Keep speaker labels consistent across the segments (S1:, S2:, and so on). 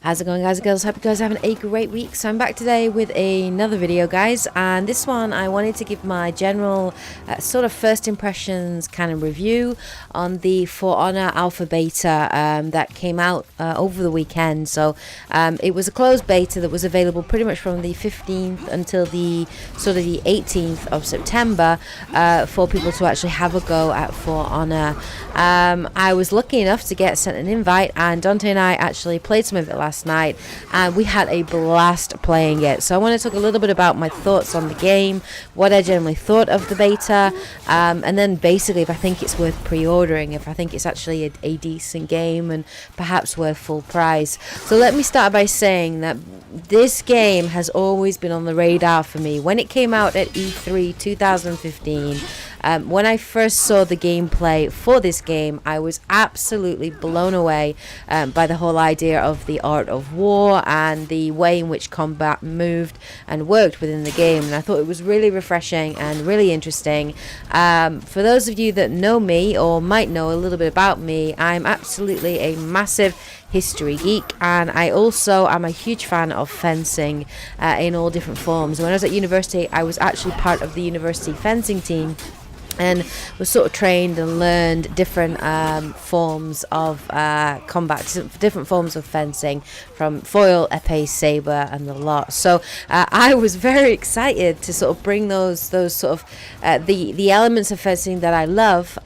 S1: How's it going, guys and girls? Hope you guys are having a great week. So I'm back today with another video, guys, and this one I wanted to give my general sort of first impressions kind of review on the For Honor Alpha Beta that came out over the weekend. So it was a closed beta that was available pretty much from the 15th until the sort of the 18th of September for people to actually have a go at For Honor. I was lucky enough to get sent an invite, and Dante and I actually played some of it last night, and we had a blast playing it. So I want to talk a little bit about my thoughts on the game, what I generally thought of the beta, and then basically if I think it's worth pre-ordering, if I think it's actually a decent game and perhaps worth full price. So let me start by saying that this game has always been on the radar for me. When it came out at E3 2015, when I first saw the gameplay for this game, I was absolutely blown away by the whole idea of the art of war and the way in which combat moved and worked within the game. And I thought it was really refreshing and really interesting. For those of you that know me or might know a little bit about me, I'm absolutely a massive history geek, and I also am a huge fan of fencing in all different forms. When I was at university, I was actually part of the university fencing team, and was sort of trained and learned different forms of combat, different forms of fencing, from foil, epee, saber, and the lot. So I was very excited to sort of bring those sort of the elements of fencing that I love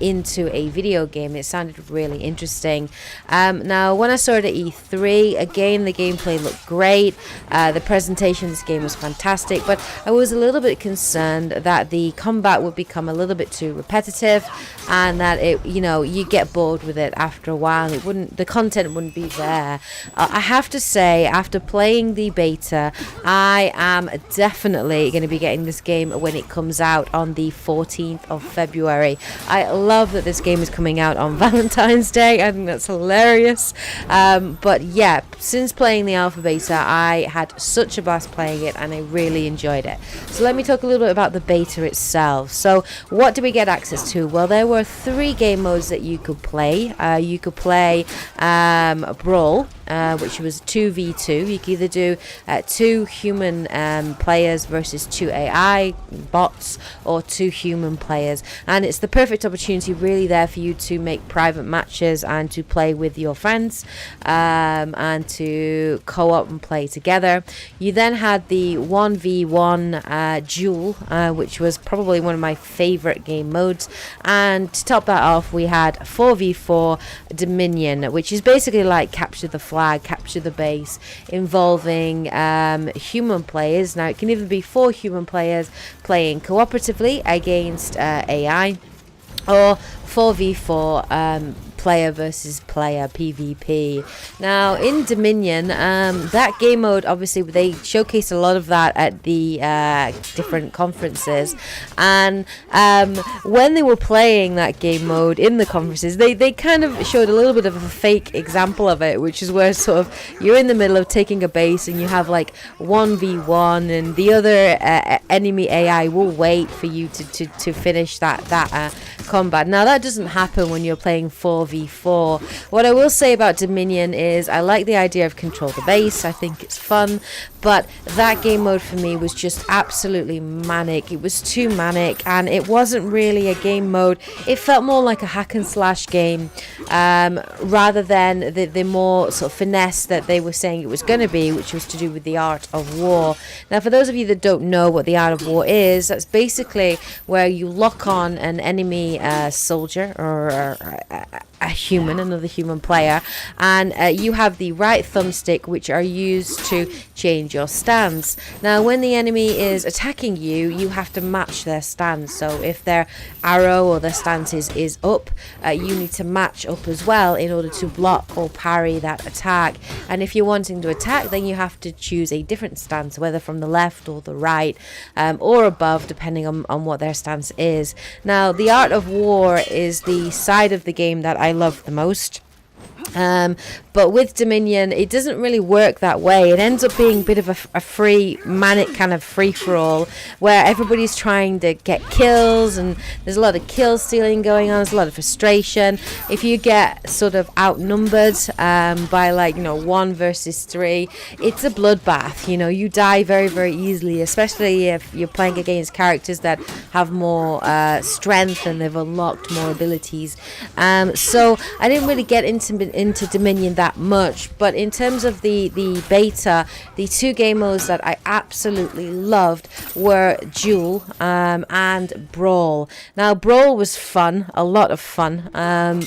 S1: into a video game. It sounded really interesting. Now, when I saw it at E3, again, the gameplay looked great. The presentation of this game was fantastic, but I was a little bit concerned that the combat would become a little bit too repetitive, and that you get bored with it after a while. The content wouldn't be there. I have to say, after playing the beta, I am definitely going to be getting this game when it comes out on the 14th of February. I love that this game is coming out on Valentine's Day. I think that's hilarious. But yeah, since playing the alpha beta, I had such a blast playing it, and I really enjoyed it. So let me talk a little bit about the beta itself. So what do we get access to? Well, there were 3 game modes that you could play. You could play Brawl, which was 2v2. You could either do 2 human players versus 2 AI bots, or 2 human players. And it's the perfect opportunity really there for you to make private matches and to play with your friends, and to co-op and play together. You then had the 1v1 duel, which was probably one of my favorite game modes. And to top that off, we had 4v4 Dominion, which is basically like capture the flag, capture the base, involving human players. Now, it can either be 4 human players playing cooperatively against AI, or 4v4 player versus player, PvP. Now, in Dominion, that game mode, obviously they showcased a lot of that at the different conferences, and when they were playing that game mode in the conferences, they kind of showed a little bit of a fake example of it, which is where sort of you're in the middle of taking a base and you have like 1v1, and the other enemy AI will wait for you to finish that combat. Now, that doesn't happen when you're playing 4v4. What I will say about Dominion is I like the idea of control the base. I think it's fun, but that game mode for me was just absolutely manic. It was too manic, and it wasn't really a game mode. It felt more like a hack and slash game, rather than the more sort of finesse that they were saying it was going to be, which was to do with the art of war. Now, for those of you that don't know what the art of war is, that's basically where you lock on an enemy soldier or another human player, and you have the right thumbstick, which are used to change your stance. Now, when the enemy is attacking you, you have to match their stance. So if their arrow or their stance is up, you need to match up as well in order to block or parry that attack. And if you're wanting to attack, then you have to choose a different stance, whether from the left or the right, or above, depending on what their stance is. Now, the art of war is the side of the game that I love the most. But with Dominion, it doesn't really work that way. It ends up being a bit of a free, manic kind of free-for-all, where everybody's trying to get kills, and there's a lot of kill stealing going on. There's a lot of frustration. If you get sort of outnumbered by, like, 1 versus 3, it's a bloodbath. You die very, very easily, especially if you're playing against characters that have more strength and they've unlocked more abilities. So I didn't really get into Dominion that much, but in terms of the beta, the 2 game modes that I absolutely loved were Duel and Brawl. Now, Brawl was fun, a lot of fun,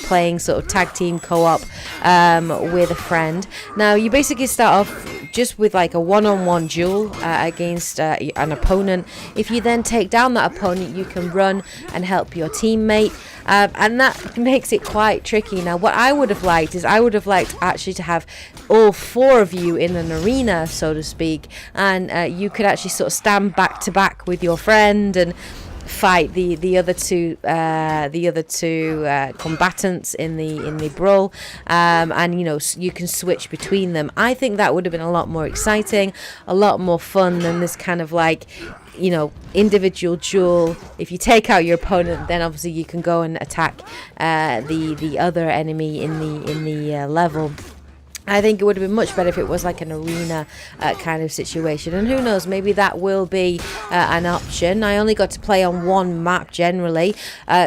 S1: playing sort of tag team co-op with a friend. Now, you basically start off just with like a one-on-one duel against an opponent. If you then take down that opponent, you can run and help your teammate, and that makes it quite tricky. Now, what I would have liked is actually to have all 4 of you in an arena, so to speak, and you could actually sort of stand back to back with your friend and fight the other two combatants in the brawl, and you can switch between them. I think that would have been a lot more exciting, a lot more fun than this kind of like individual duel. If you take out your opponent, then obviously you can go and attack the other enemy in the level. I think it would have been much better if it was like an arena kind of situation. And who knows, maybe that will be an option. I only got to play on 1 map generally,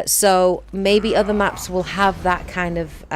S1: so maybe other maps will have that kind of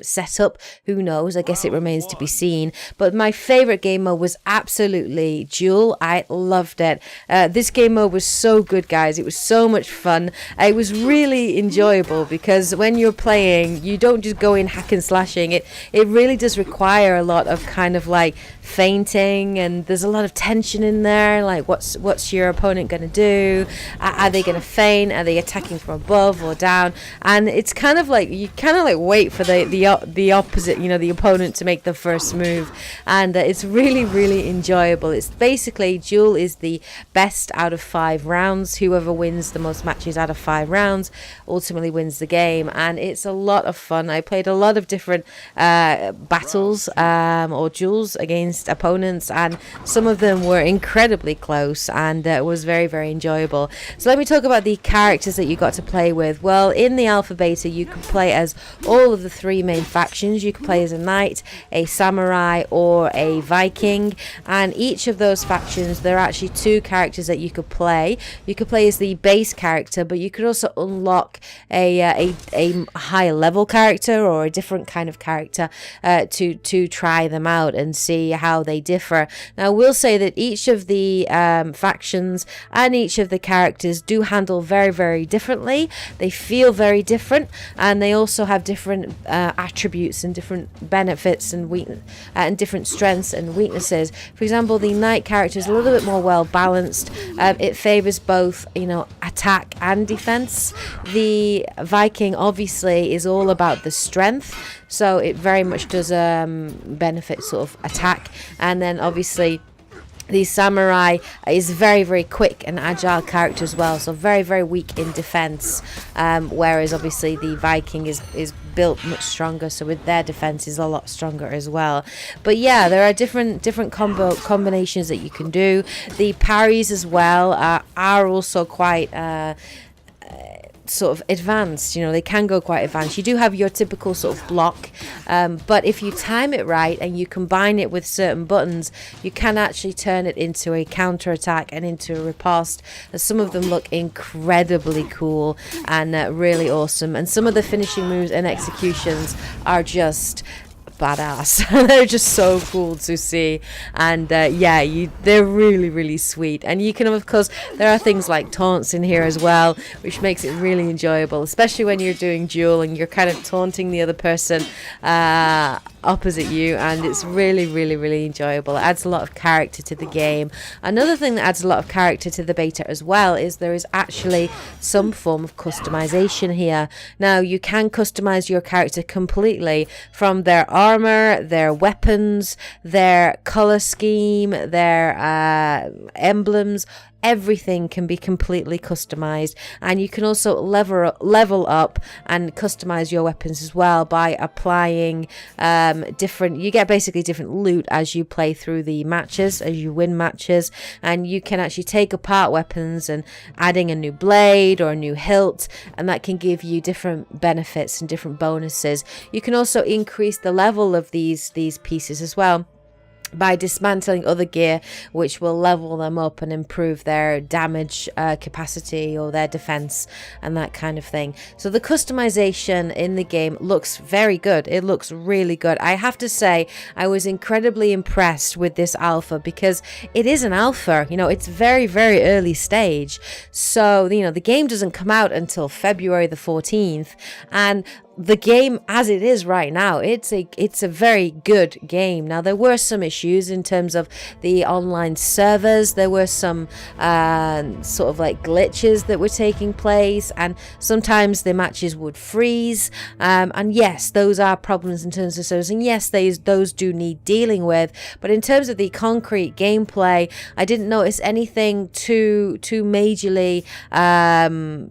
S1: setup. Who knows? I guess it remains to be seen. But my favourite game mode was absolutely Duel. I loved it. This game mode was so good, guys. It was so much fun. It was really enjoyable because when you're playing, you don't just go in hack and slashing. It really does require a lot of kind of like feinting, and there's a lot of tension in there. Like, what's your opponent going to do? Are they going to feint? Are they attacking from above or down? And it's kind of like you kind of like wait for the opposite, the opponent to make the first move, and it's really, really enjoyable. It's basically Duel is the best out of 5 rounds. Whoever wins the most matches out of 5 rounds ultimately wins the game, and it's a lot of fun. I played a lot of different battles or duels against opponents, and some of them were incredibly close, and it was very, very enjoyable. So let me talk about the characters that you got to play with. Well, in the alpha beta, you could play as all of the 3 main factions. You could play as a knight, a samurai, or a Viking, and each of those factions, there are actually 2 characters that you could play. You could play as the base character, but you could also unlock a higher level character or a different kind of character to try them out and see how they differ. Now, we'll say that each of the factions and each of the characters do handle very, very differently. They feel very different, and they also have different attributes and different benefits and and different strengths and weaknesses. For example, the knight character is a little bit more well balanced. It favors both, attack and defense. The Viking obviously is all about the strength, so it very much does benefit sort of attack. And then obviously the samurai is very, very quick and agile character as well, so very, very weak in defense, whereas obviously the Viking is built much stronger, so with their defense is a lot stronger as well. But yeah, there are different combinations that you can do. The parries as well are also quite sort of advanced. They can go quite advanced. You do have your typical sort of block, but if you time it right and you combine it with certain buttons, you can actually turn it into a counter attack and into a riposte. Some of them look incredibly cool and really awesome, and some of the finishing moves and executions are just badass. They're just so cool to see, and they're really, really sweet. And you can, of course, there are things like taunts in here as well, which makes it really enjoyable, especially when you're doing duel and you're kind of taunting the other person opposite you, and it's really, really, really enjoyable. It adds a lot of character to the game. Another thing that adds a lot of character to the beta as well is there is actually some form of customization here. Now, you can customize your character completely, from their armor, their weapons, their color scheme, their emblems, everything can be completely customized, and you can also level up and customize your weapons as well by applying you get basically different loot as you play through the matches, as you win matches, and you can actually take apart weapons and adding a new blade or a new hilt, and that can give you different benefits and different bonuses. You can also increase the level of these pieces as well by dismantling other gear, which will level them up and improve their damage capacity or their defense and that kind of thing. So the customization in the game looks very good. It looks really good. I have to say I was incredibly impressed with this alpha, because it is an alpha, you know, it's very, very early stage. So, you know, the game doesn't come out until February the 14th, and the game as it is right now, it's a very good game. Now, there were some issues in terms of the online servers. There were some sort of like glitches that were taking place, and sometimes the matches would freeze, and yes, those are problems in terms of servers, and yes, those do need dealing with. But in terms of the concrete gameplay, I didn't notice anything too majorly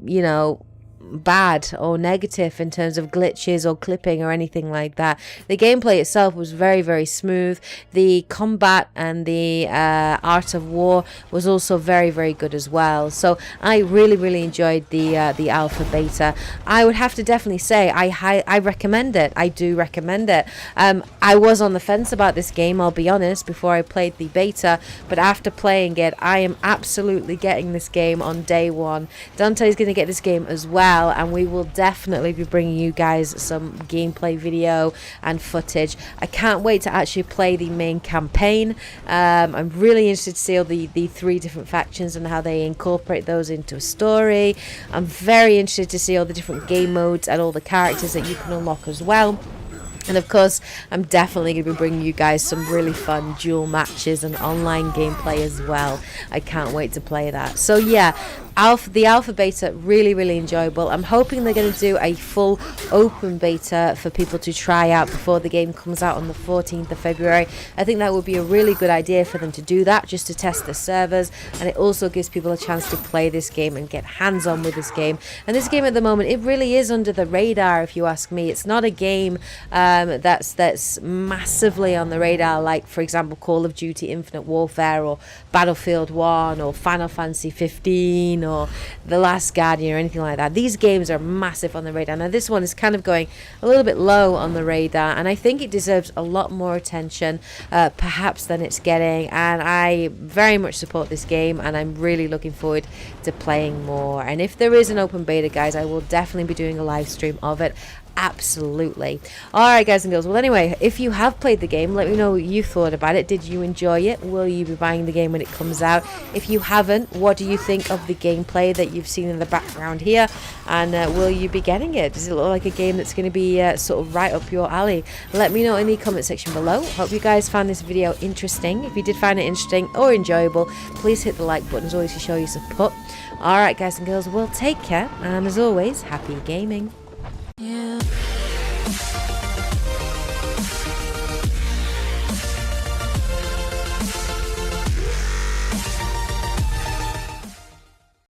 S1: you know, bad or negative in terms of glitches or clipping or anything like that. The gameplay itself was very, very smooth. The combat and the art of war was also very, very good as well. So I really, really enjoyed the alpha beta. I would have to definitely say I recommend it. I do recommend it. I was on the fence about this game, I'll be honest, before I played the beta, but after playing it, I am absolutely getting this game on day one. Dante is going to get this game as well, and we will definitely be bringing you guys some gameplay video and footage. I can't wait to actually play the main campaign. I'm really interested to see all the 3 different factions and how they incorporate those into a story. I'm very interested to see all the different game modes and all the characters that you can unlock as well. And of course, I'm definitely going to be bringing you guys some really fun duel matches and online gameplay as well. I can't wait to play that. So yeah, the alpha beta, really, really enjoyable. I'm hoping they're going to do a full open beta for people to try out before the game comes out on the 14th of February. I think that would be a really good idea for them to do that, just to test the servers, and it also gives people a chance to play this game and get hands-on with this game. And this game at the moment, it really is under the radar, if you ask me. It's not a game that's massively on the radar, like for example Call of Duty Infinite Warfare or Battlefield 1 or Final Fantasy 15 or The Last Guardian or anything like that. These games are massive on the radar. Now this one is kind of going a little bit low on the radar, and I think it deserves a lot more attention perhaps than it's getting, and I very much support this game, and I'm really looking forward to playing more. And if there is an open beta, guys, I will definitely be doing a live stream of it. Absolutely. Alright guys and girls, well anyway, if you have played the game, let me know what you thought about it. Did you enjoy it? Will you be buying the game when it comes out? If you haven't, what do you think of the gameplay that you've seen in the background here? And will you be getting it? Does it look like a game that's going to be sort of right up your alley? Let me know in the comment section below. Hope you guys found this video interesting. If you did find it interesting or enjoyable, please hit the like button as always to show your support. Alright guys and girls, well take care, and as always, happy gaming. Yeah.